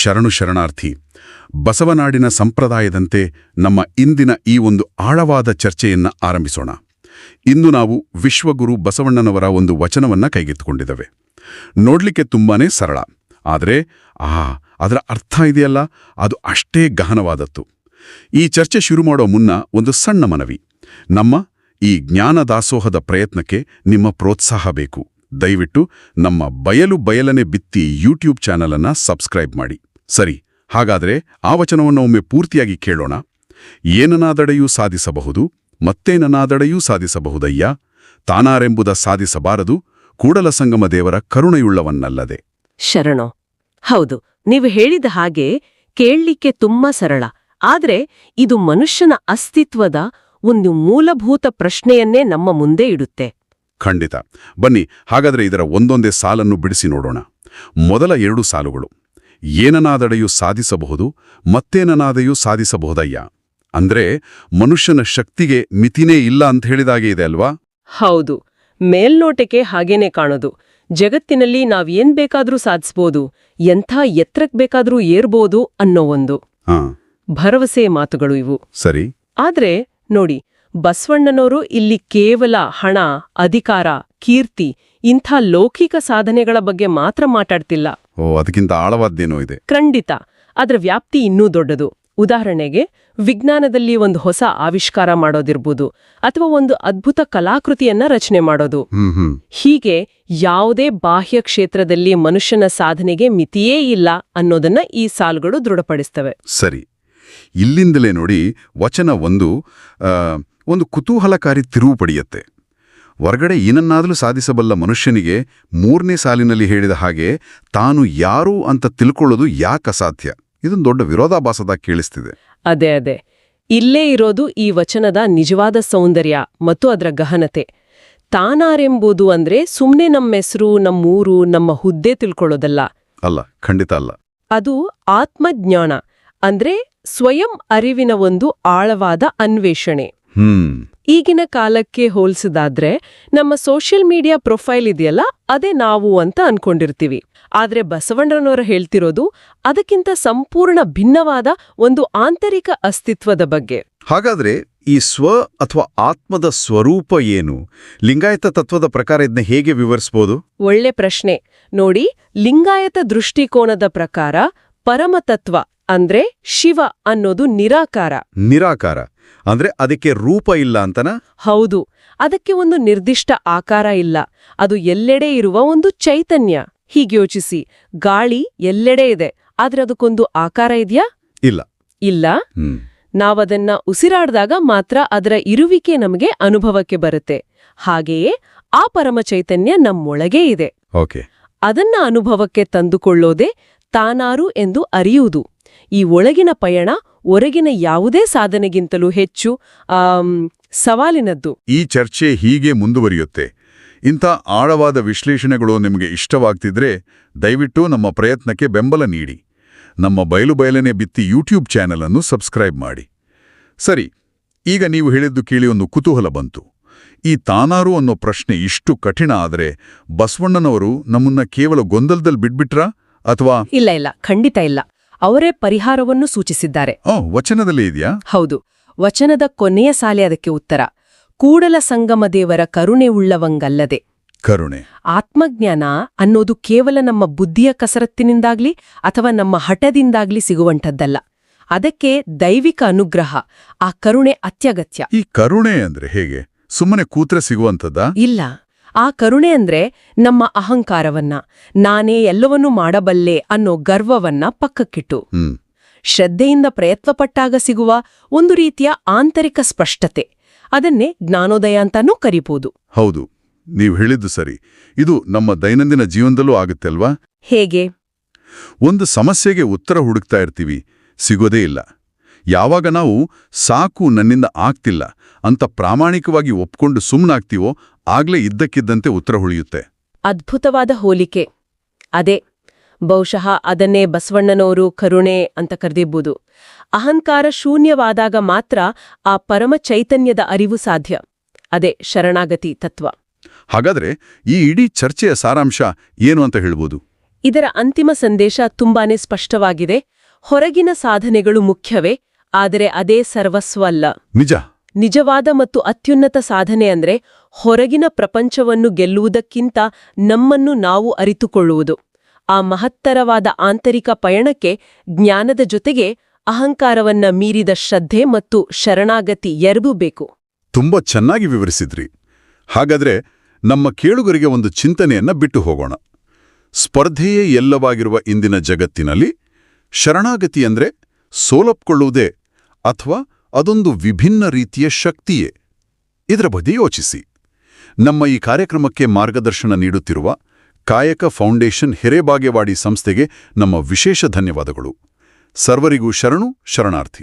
ಶರಣಾರ್ಥಿ. ಬಸವನಾಡಿನ ಸಂಪ್ರದಾಯದಂತೆ ನಮ್ಮ ಇಂದಿನ ಈ ಒಂದು ಆಳವಾದ ಚರ್ಚೆಯನ್ನ ಆರಂಭಿಸೋಣ. ಇಂದು ನಾವು ವಿಶ್ವಗುರು ಬಸವಣ್ಣನವರ ಒಂದು ವಚನವನ್ನ ಕೈಗೆತ್ತಿಕೊಂಡಿದ್ದೇವೆ. ನೋಡ್ಲಿಕ್ಕೆ ತುಂಬಾನೇ ಸರಳ, ಆದರೆ ಅದರ ಅರ್ಥ ಇದೆಯಲ್ಲ, ಅದು ಅಷ್ಟೇ ಗಹನವಾದದ್ದು. ಈ ಚರ್ಚೆ ಶುರು ಮಾಡೋ ಮುನ್ನ ಒಂದು ಸಣ್ಣ ಮನವಿ. ನಮ್ಮ ಈ ಜ್ಞಾನದಾಸೋಹದ ಪ್ರಯತ್ನಕ್ಕೆ ನಿಮ್ಮ ಪ್ರೋತ್ಸಾಹ ಬೇಕು. ದಯವಿಟ್ಟು ನಮ್ಮ ಬಯಲನೆ ಬಿತ್ತಿ ಯೂಟ್ಯೂಬ್ ಚಾನಲ್ ಅನ್ನ ಸಬ್ಸ್ಕ್ರೈಬ್ ಮಾಡಿ. ಸರಿ, ಹಾಗಾದರೆ ಆ ವಚನವನ್ನು ಒಮ್ಮೆ ಪೂರ್ತಿಯಾಗಿ ಕೇಳೋಣ. ಏನನಾದಡೆಯೂ ಸಾಧಿಸಬಹುದು, ಮತ್ತೇನನಾದಡೆಯೂ ಸಾಧಿಸಬಹುದಯ್ಯ. ತಾನಾರೆಂಬುದ ಸಾಧಿಸಬಾರದು, ಕೂಡಲ ಸಂಗಮ ದೇವರ ಕರುಣೆಯುಳ್ಳವನ್ನಲ್ಲದೆ. ಶರಣೋ. ಹೌದು, ನೀವು ಹೇಳಿದ ಹಾಗೆ ಕೇಳಲಿಕ್ಕೆ ತುಂಬಾ ಸರಳ, ಆದ್ರೆ ಇದು ಮನುಷ್ಯನ ಅಸ್ತಿತ್ವದ ಒಂದು ಮೂಲಭೂತ ಪ್ರಶ್ನೆಯನ್ನೇ ನಮ್ಮ ಮುಂದೆ ಇಡುತ್ತೆ. ಖಂಡಿತ. ಬನ್ನಿ ಹಾಗಾದರೆ ಇದರ ಒಂದೊಂದೇ ಸಾಲನ್ನು ಬಿಡಿಸಿ ನೋಡೋಣ. ಮೊದಲ 2 ಸಾಲುಗಳು, ಏನನಾದಡೆಯೂ ಸಾಧಿಸಬಹುದು, ಮತ್ತೇನನಾದೆಯೂ ಸಾಧಿಸಬಹುದಯ್ಯ. ಅಂದ್ರೆ ಮನುಷ್ಯನ ಶಕ್ತಿಗೆ ಮಿತಿನೇ ಇಲ್ಲ ಅಂತ ಹೇಳಿದಾಗೆ ಇದೆ ಅಲ್ವಾ? ಹೌದು, ಮೇಲ್ನೋಟಕ್ಕೆ ಹಾಗೇನೆ ಕಾಣೋದು. ಜಗತ್ತಿನಲ್ಲಿ ನಾವೇನ್ ಬೇಕಾದ್ರೂ ಸಾಧಿಸ್ಬೋದು, ಎಂಥ ಎತ್ತರಕ್ಕೆ ಬೇಕಾದ್ರೂ ಏರ್ಬೋದು ಅನ್ನೋ ಒಂದು ಭರವಸೆ ಮಾತುಗಳು ಇವು. ಸರಿ. ಆದ್ರೆ ನೋಡಿ, ಬಸವಣ್ಣನವರು ಇಲ್ಲಿ ಕೇವಲ ಹಣ, ಅಧಿಕಾರ, ಕೀರ್ತಿ ಇಂಥ ಲೌಕಿಕ ಸಾಧನೆಗಳ ಬಗ್ಗೆ ಮಾತ್ರ ಮಾತಾಡ್ತಿಲ್ಲ. ಅದಕ್ಕಿಂತ ಆಳವಾದ್ದೇನೋ ಇದೆ. ಖಂಡಿತ. ಅದರ ವ್ಯಾಪ್ತಿ ಇನ್ನೂ ದೊಡ್ಡದು. ಉದಾಹರಣೆಗೆ, ವಿಜ್ಞಾನದಲ್ಲಿ ಒಂದು ಹೊಸ ಆವಿಷ್ಕಾರ ಮಾಡೋದಿರ್ಬೋದು, ಅಥವಾ ಒಂದು ಅದ್ಭುತ ಕಲಾಕೃತಿಯನ್ನ ರಚನೆ ಮಾಡೋದು. ಹೀಗೆ ಯಾವುದೇ ಬಾಹ್ಯ ಕ್ಷೇತ್ರದಲ್ಲಿ ಮನುಷ್ಯನ ಸಾಧನೆಗೆ ಮಿತಿಯೇ ಇಲ್ಲ ಅನ್ನೋದನ್ನ ಈ ಸಾಲುಗಳು ದೃಢಪಡಿಸ್ತವೆ. ಸರಿ. ಇಲ್ಲಿಂದಲೇ ನೋಡಿ, ವಚನ ಒಂದು ಕುತೂಹಲಕಾರಿ ತಿರುವು ಪಡೆಯುತ್ತೆ. ಹೊರಗಡೆ ಏನನ್ನಾದರೂ ಸಾಧಿಸಬಲ್ಲ ಮನುಷ್ಯನಿಗೆ 3ನೇ ಸಾಲಿನಲ್ಲಿ ಹೇಳಿದ ಹಾಗೆ ತಾನು ಯಾರು ಅಂತ ತಿಳ್ಕೊಳ್ಳೋದು ಯಾಕೆ ಅಸಾಧ್ಯ? ಇದೊಂದು ದೊಡ್ಡ ವಿರೋಧಾಭಾಸದ ಕೇಳಿಸ್ತಿದೆ. ಅದೇ ಇಲ್ಲೇ ಇರೋದು ಈ ವಚನದ ನಿಜವಾದ ಸೌಂದರ್ಯ ಮತ್ತು ಅದರ ಗಹನತೆ. ತಾನಾರೆಂಬುದು ಅಂದ್ರೆ ಸುಮ್ನೆ ನಮ್ಮೆಸರು, ನಮ್ಮೂರು, ನಮ್ಮ ಹುದ್ದೆ ತಿಳ್ಕೊಳ್ಳೋದಲ್ಲ. ಅಲ್ಲ, ಖಂಡಿತ ಅಲ್ಲ. ಅದು ಆತ್ಮಜ್ಞಾನ, ಅಂದ್ರೆ ಸ್ವಯಂ ಅರಿವಿನ ಒಂದು ಆಳವಾದ ಅನ್ವೇಷಣೆ. ಈಗಿನ ಕಾಲಕ್ಕೆ ಹೋಲಿಸಿದಾದ್ರೆ ನಮ್ಮ ಸೋಷಿಯಲ್ ಮೀಡಿಯಾ ಪ್ರೊಫೈಲ್ ಇದೆಯಲ್ಲ, ಅದೇ ನಾವು ಅಂತ ಅನ್ಕೊಂಡಿರ್ತೀವಿ. ಆದ್ರೆ ಬಸವಣ್ಣನವರು ಹೇಳ್ತಿರೋದು ಅದಕ್ಕಿಂತ ಸಂಪೂರ್ಣ ಭಿನ್ನವಾದ ಒಂದು ಆಂತರಿಕ ಅಸ್ತಿತ್ವದ ಬಗ್ಗೆ. ಹಾಗಾದ್ರೆ ಈ ಸ್ವ ಅಥವಾ ಆತ್ಮದ ಸ್ವರೂಪ ಏನು? ಲಿಂಗಾಯತ ತತ್ವದ ಪ್ರಕಾರ ಇದನ್ನ ಹೇಗೆ ವಿವರಿಸಬಹುದು? ಒಳ್ಳೆ ಪ್ರಶ್ನೆ. ನೋಡಿ, ಲಿಂಗಾಯತ ದೃಷ್ಟಿಕೋನದ ಪ್ರಕಾರ ಪರಮತತ್ವ ಅಂದ್ರೆ ಶಿವ ಅನ್ನೋದು ನಿರಾಕಾರ. ನಿರಾಕಾರ ಅಂದ್ರೆ ಅದಕ್ಕೆ ರೂಪ ಇಲ್ಲ ಅಂತನ? ಹೌದು, ಅದಕ್ಕೆ ಒಂದು ನಿರ್ದಿಷ್ಟ ಆಕಾರ ಇಲ್ಲ. ಅದು ಎಲ್ಲೆಡೆ ಇರುವ ಒಂದು ಚೈತನ್ಯ. ಹೀಗೆ ಯೋಚಿಸಿ, ಗಾಳಿ ಎಲ್ಲೆಡೆ ಇದೆ, ಆದ್ರೆ ಅದಕ್ಕೊಂದು ಆಕಾರ ಇದೆಯಾ? ಇಲ್ಲ. ನಾವದನ್ನ ಉಸಿರಾಡ್ದಾಗ ಮಾತ್ರ ಅದರ ಇರುವಿಕೆ ನಮಗೆ ಅನುಭವಕ್ಕೆ ಬರುತ್ತೆ. ಹಾಗೆಯೇ ಆ ಪರಮ ಚೈತನ್ಯ ನಮ್ಮೊಳಗೇ ಇದೆ. ಅದನ್ನ ಅನುಭವಕ್ಕೆ ತಂದುಕೊಳ್ಳೋದೇ ತಾನಾರು ಎಂದು ಅರಿಯುವುದು. ಈ ಒಳಗಿನ ಪಯಣ ಹೊರಗಿನ ಯಾವುದೇ ಸಾಧನೆಗಿಂತಲೂ ಹೆಚ್ಚು ಸವಾಲಿನದ್ದು. ಈ ಚರ್ಚೆ ಹೀಗೆ ಮುಂದುವರಿಯುತ್ತೆ. ಇಂಥ ಆಳವಾದ ವಿಶ್ಲೇಷಣೆಗಳು ನಿಮಗೆ ಇಷ್ಟವಾಗ್ತಿದ್ರೆ ದಯವಿಟ್ಟು ನಮ್ಮ ಪ್ರಯತ್ನಕ್ಕೆ ಬೆಂಬಲ ನೀಡಿ. ನಮ್ಮ ಬಯಲನೆ ಬಿತ್ತಿ ಯೂಟ್ಯೂಬ್ ಚಾನೆಲ್ ಅನ್ನು ಸಬ್ಸ್ಕ್ರೈಬ್ ಮಾಡಿ. ಸರಿ, ಈಗ ನೀವು ಹೇಳಿದ್ದು ಕೇಳಿ ಒಂದು ಕುತೂಹಲ ಬಂತು. ಈ ತಾನಾರು ಅನ್ನೋ ಪ್ರಶ್ನೆ ಇಷ್ಟು ಕಠಿಣ ಆದರೆ ಬಸವಣ್ಣನವರು ನಮ್ಮನ್ನ ಕೇವಲ ಗೊಂದಲದಲ್ಲಿ ಬಿಟ್ಬಿಟ್ರಾ ಅಥವಾ? ಇಲ್ಲ, ಖಂಡಿತ ಇಲ್ಲ. ಅವರೇ ಪರಿಹಾರವನ್ನು ಸೂಚಿಸಿದ್ದಾರೆ. ವಚನದಲ್ಲಿ ಇದೆಯಾ? ಹೌದು, ವಚನದ ಕೊನೆಯ ಸಾಲೆ ಅದಕ್ಕೆ ಉತ್ತರ. ಕೂಡಲ ಸಂಗಮ ದೇವರ ಕರುಣೆ ಉಳ್ಳವಂಗಲ್ಲದೆ. ಕರುಣೆ, ಆತ್ಮಜ್ಞಾನ ಅನ್ನೋದು ಕೇವಲ ನಮ್ಮ ಬುದ್ಧಿಯ ಕಸರತ್ತಿನಿಂದಾಗ್ಲಿ ಅಥವಾ ನಮ್ಮ ಹಠದಿಂದಾಗ್ಲಿ ಸಿಗುವಂಥದ್ದಲ್ಲ. ಅದಕ್ಕೆ ದೈವಿಕ ಅನುಗ್ರಹ, ಆ ಕರುಣೆ ಅತ್ಯಗತ್ಯ. ಈ ಕರುಣೆ ಅಂದ್ರೆ ಹೇಗೆ? ಸುಮ್ಮನೆ ಕೂತ್ರೆ ಸಿಗುವಂಥದ್ದಾ? ಇಲ್ಲ. ಆ ಕರುಣೆ ಅಂದ್ರೆ ನಮ್ಮ ಅಹಂಕಾರವನ್ನ, ನಾನೇ ಎಲ್ಲವನ್ನೂ ಮಾಡಬಲ್ಲೆ ಅನ್ನೋ ಗರ್ವವನ್ನ ಪಕ್ಕಕ್ಕಿಟ್ಟು ಶ್ರದ್ಧೆಯಿಂದ ಪ್ರಯತ್ನಪಟ್ಟಾಗ ಸಿಗುವ ಒಂದು ರೀತಿಯ ಆಂತರಿಕ ಸ್ಪಷ್ಟತೆ. ಅದನ್ನೇ ಜ್ಞಾನೋದಯ ಅಂತಾನೂ ಕರಿಬಹುದು. ಹೌದು, ನೀವು ಹೇಳಿದ್ದು ಸರಿ. ಇದು ನಮ್ಮ ದೈನಂದಿನ ಜೀವನದಲ್ಲೂ ಆಗುತ್ತೆ ಅಲ್ವಾ? ಹೇಗೆ? ಒಂದು ಸಮಸ್ಯೆಗೆ ಉತ್ತರ ಹುಡುಕ್ತಾ ಇರ್ತೀವಿ, ಸಿಗೋದೇ ಇಲ್ಲ. ಯಾವಾಗ ನಾವು ಸಾಕು, ನನ್ನಿಂದ ಆಗ್ತಿಲ್ಲ ಅಂತ ಪ್ರಾಮಾಣಿಕವಾಗಿ ಒಪ್ಕೊಂಡು ಸುಮ್ಮನಾಗ್ತೀವೋ ಆಗ್ಲೇ ಇದ್ದಕ್ಕಿದ್ದಂತೆ ಉತ್ತರ ಹುಳಿಯುತ್ತೆ. ಅದ್ಭುತವಾದ ಹೋಲಿಕೆ ಅದೇ. ಬಹುಶಃ ಅದನ್ನೇ ಬಸವಣ್ಣನವರು ಕರುಣೆ ಅಂತ ಕರೆದಿರ್ಬೋದು. ಅಹಂಕಾರ ಶೂನ್ಯವಾದಾಗ ಮಾತ್ರ ಆ ಪರಮ ಚೈತನ್ಯದ ಅರಿವು ಸಾಧ್ಯ. ಅದೇ ಶರಣಾಗತಿ ತತ್ವ. ಹಾಗಾದ್ರೆ ಈ ಇಡೀ ಚರ್ಚೆಯ ಸಾರಾಂಶ ಏನು ಅಂತ ಹೇಳ್ಬೋದು? ಇದರ ಅಂತಿಮ ಸಂದೇಶ ತುಂಬಾನೇ ಸ್ಪಷ್ಟವಾಗಿದೆ. ಹೊರಗಿನ ಸಾಧನೆಗಳು ಮುಖ್ಯವೇ, ಆದರೆ ಅದೇ ಸರ್ವಸ್ವ ಅಲ್ಲ. ನಿಜ. ನಿಜವಾದ ಮತ್ತು ಅತ್ಯುನ್ನತ ಸಾಧನೆ ಅಂದ್ರೆ ಹೊರಗಿನ ಪ್ರಪಂಚವನ್ನು ಗೆಲ್ಲುವುದಕ್ಕಿಂತ ನಮ್ಮನ್ನು ನಾವು ಅರಿತುಕೊಳ್ಳುವುದು. ಆ ಮಹತ್ತರವಾದ ಆಂತರಿಕ ಪಯಣಕ್ಕೆ ಜ್ಞಾನದ ಜೊತೆಗೆ ಅಹಂಕಾರವನ್ನ ಮೀರಿದ ಶ್ರದ್ಧೆ ಮತ್ತು ಶರಣಾಗತಿ ಎರಡೂ ಬೇಕು. ತುಂಬ ಚೆನ್ನಾಗಿ ವಿವರಿಸಿದ್ರಿ. ಹಾಗಾದ್ರೆ ನಮ್ಮ ಕೇಳುಗರಿಗೆ ಒಂದು ಚಿಂತನೆಯನ್ನ ಬಿಟ್ಟು ಹೋಗೋಣ. ಸ್ಪರ್ಧೆಯೇ ಎಲ್ಲವಾಗಿರುವ ಇಂದಿನ ಜಗತ್ತಿನಲ್ಲಿ ಶರಣಾಗತಿ ಅಂದ್ರೆ ಸೋಲಪ್ಕೊಳ್ಳುವುದೇ ಅಥವಾ ಅದೊಂದು ವಿಭಿನ್ನ ರೀತಿಯ ಶಕ್ತಿಯೇ? ಇದರ ಬಗ್ಗೆ ಯೋಚಿಸಿ. ನಮ್ಮ ಈ ಕಾರ್ಯಕ್ರಮಕ್ಕೆ ಮಾರ್ಗದರ್ಶನ ನೀಡುತ್ತಿರುವ ಕಾಯಕ ಫೌಂಡೇಶನ್ ಹಿರೇಬಾಗೇವಾಡಿ ಸಂಸ್ಥೆಗೆ ನಮ್ಮ ವಿಶೇಷ ಧನ್ಯವಾದಗಳು. ಸರ್ವರಿಗೂ ಶರಣು ಶರಣಾರ್ಥಿ.